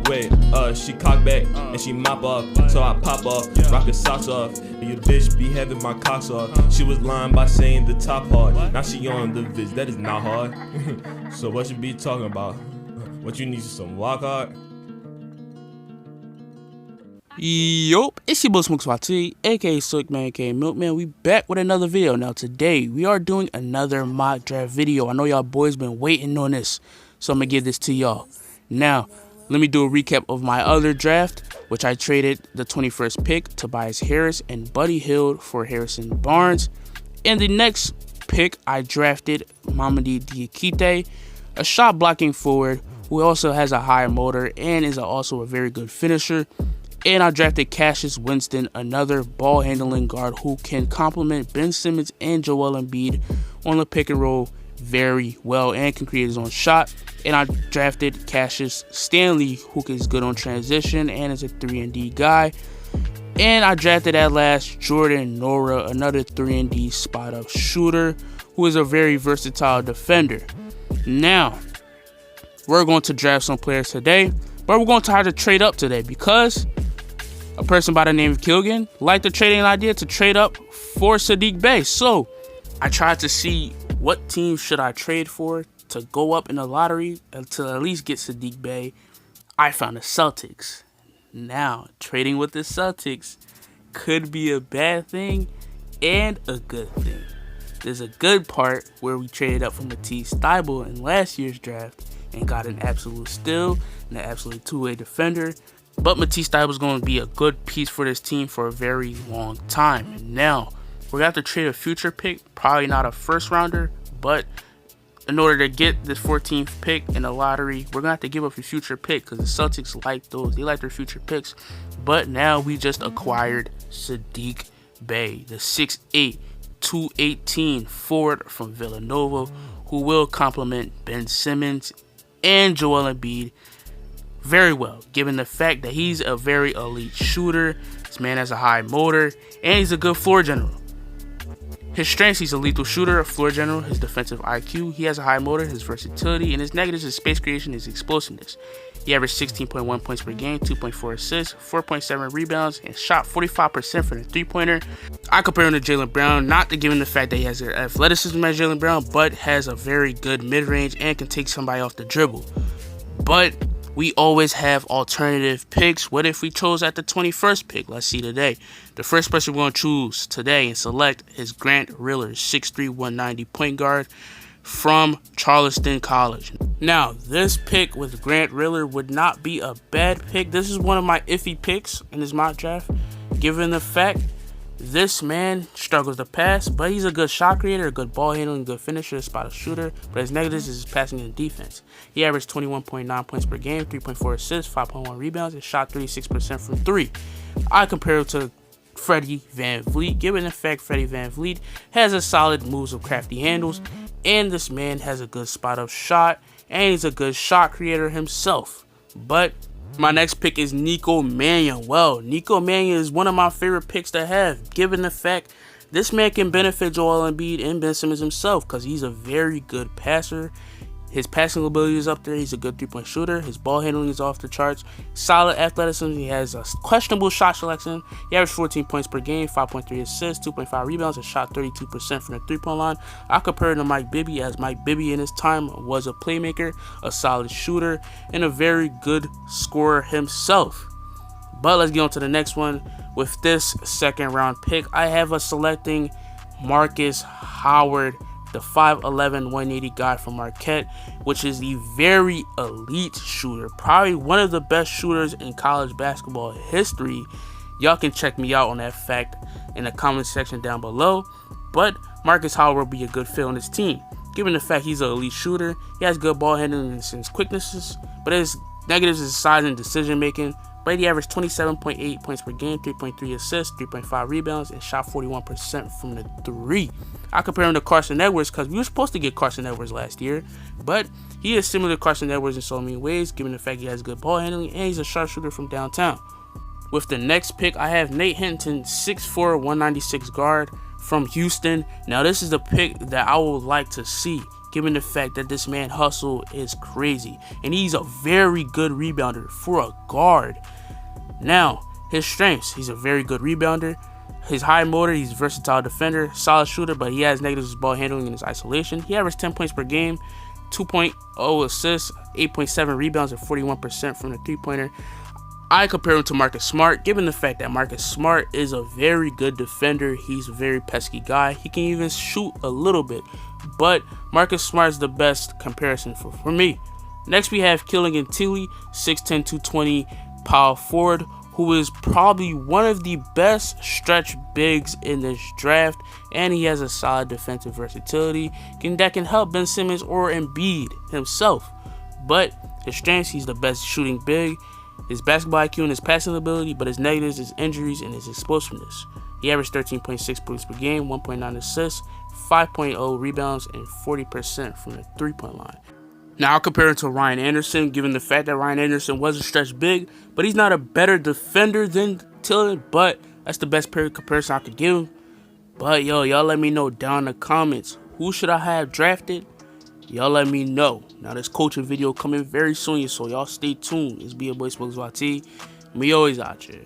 Wait, she cock back and she mop up, so I pop off, rock her socks off. And your bitch be having my cocks off. She was lying by saying the top hard. Now she on the viz, that is not hard. So what you be talking about? What you need, some walk hard? Yup, it's your boy Smokes YT, aka Slick Man, aka Milkman. We back with another video. Now today we are doing another mock draft video. I know y'all boys been waiting on this, so I'm gonna give this to y'all. Now, let me do a recap of my other draft, which I traded the 21st pick, Tobias Harris and Buddy Hield for Harrison Barnes. In the next pick, I drafted Mamadi Diakite, a shot blocking forward who also has a high motor and is also a very good finisher. And I drafted Cassius Winston, another ball handling guard who can complement Ben Simmons and Joel Embiid on the pick and roll very well and can create his own shot. And I drafted Cassius Stanley, who is good on transition and is a 3-and-D guy. And I drafted at last Jordan Nora, another 3-and-D spot up shooter who is a very versatile defender. Now, we're going to draft some players today, but we're going to try to trade up today because a person by the name of Killian liked the trading idea to trade up for Sadiq Bay. So I tried to see what team should I trade for to go up in the lottery and to at least get Sadiq Bay. I found the Celtics. Now, trading with the Celtics could be a bad thing and a good thing. There's a good part where we traded up from Matisse Thybulle in last year's draft and got an absolute steal and an absolute two-way defender. But Matisse Thybulle is going to be a good piece for this team for a very long time. And now, we're going to have to trade a future pick, probably not a first rounder, but in order to get this 14th pick in the lottery, we're going to have to give up a future pick because the Celtics like those. They like their future picks. But now we just acquired Sadiq Bay, the 6'8", 218 forward from Villanova, who will complement Ben Simmons and Joel Embiid very well, given the fact that he's a very elite shooter. This man has a high motor, and he's a good floor general. His strengths: he's a lethal shooter, a floor general, his defensive IQ, he has a high motor, his versatility, and his negatives: his space creation, his explosiveness. He averaged 16.1 points per game, 2.4 assists, 4.7 rebounds, and shot 45% from the three-pointer. I compare him to Jaylen Brown, not to given the fact that he has the athleticism as Jaylen Brown, but has a very good mid-range and can take somebody off the dribble. But we always have alternative picks. What if we chose at the 21st pick? Let's see today. The first person we're going to choose today and select is Grant Riller, 6'3", 190 point guard from Charleston College. Now, this pick with Grant Riller would not be a bad pick. This is one of my iffy picks in this mock draft, given the fact this man struggles to pass, but he's a good shot creator, a good ball handling, good finisher, a spot shooter. But his negatives is his passing and defense. He averaged 21.9 points per game, 3.4 assists, 5.1 rebounds, and shot 36% from three. I compare him to Freddie VanVleet, given the fact Freddie VanVleet has a solid moves of crafty handles, and this man has a good spot up shot, and he's a good shot creator himself. But my next pick is Nico Mannion. Well, Nico Mannion is one of my favorite picks to have, given the fact this man can benefit Joel Embiid and Ben Simmons himself because he's a very good passer. His passing ability is up there. He's a good three-point shooter. His ball handling is off the charts. Solid athleticism. He has a questionable shot selection. He averaged 14 points per game, 5.3 assists, 2.5 rebounds, and shot 32% from the three-point line. I compare him to Mike Bibby, as Mike Bibby in his time was a playmaker, a solid shooter, and a very good scorer himself. But let's get on to the next one. With this second-round pick, I have us selecting Marcus Howard, the 5'11", 180 guy from Marquette, which is the very elite shooter, probably one of the best shooters in college basketball history. Y'all can check me out on that fact in the comment section down below. But Marcus Howard will be a good fit on this team, given the fact he's an elite shooter. He has good ball handling and his quicknesses, but his negatives is size and decision making. But he averaged 27.8 points per game, 3.3 assists, 3.5 rebounds, and shot 41% from the three. I compare him to Carson Edwards because we were supposed to get Carson Edwards last year, but he is similar to Carson Edwards in so many ways, given the fact he has good ball handling and he's a sharpshooter from downtown. With the next pick, I have Nate Hinton, 6'4", 196 guard from Houston. Now, this is the pick that I would like to see, given the fact that this man hustle is crazy. And he's a very good rebounder for a guard. Now, his strengths, he's a very good rebounder. His high motor, he's a versatile defender, solid shooter, but he has negatives with ball handling and his isolation. He averaged 10 points per game, 2.0 assists, 8.7 rebounds, and 41% from the three-pointer. I compare him to Marcus Smart, given the fact that Marcus Smart is a very good defender. He's a very pesky guy. He can even shoot a little bit, but Marcus Smart is the best comparison for me. Next, we have Killian Tillie, 6'10", 220 power forward, who is probably one of the best stretch bigs in this draft, and he has a solid defensive versatility that can help Ben Simmons or Embiid himself. But his strengths, he's the best shooting big, his basketball IQ and his passing ability, but his negatives, his injuries, and his explosiveness. He averaged 13.6 points per game, 1.9 assists, 5.0 rebounds, and 40% from the three-point line. Now, I'll compare him to Ryan Anderson, given the fact that Ryan Anderson was a stretch big, but he's not a better defender than Tillie, but that's the best comparison I could give him. But, y'all let me know down in the comments, who should I have drafted? Y'all let me know. Now, this coaching video coming very soon, so y'all stay tuned. It's your boy Smokes YT, and we always out here.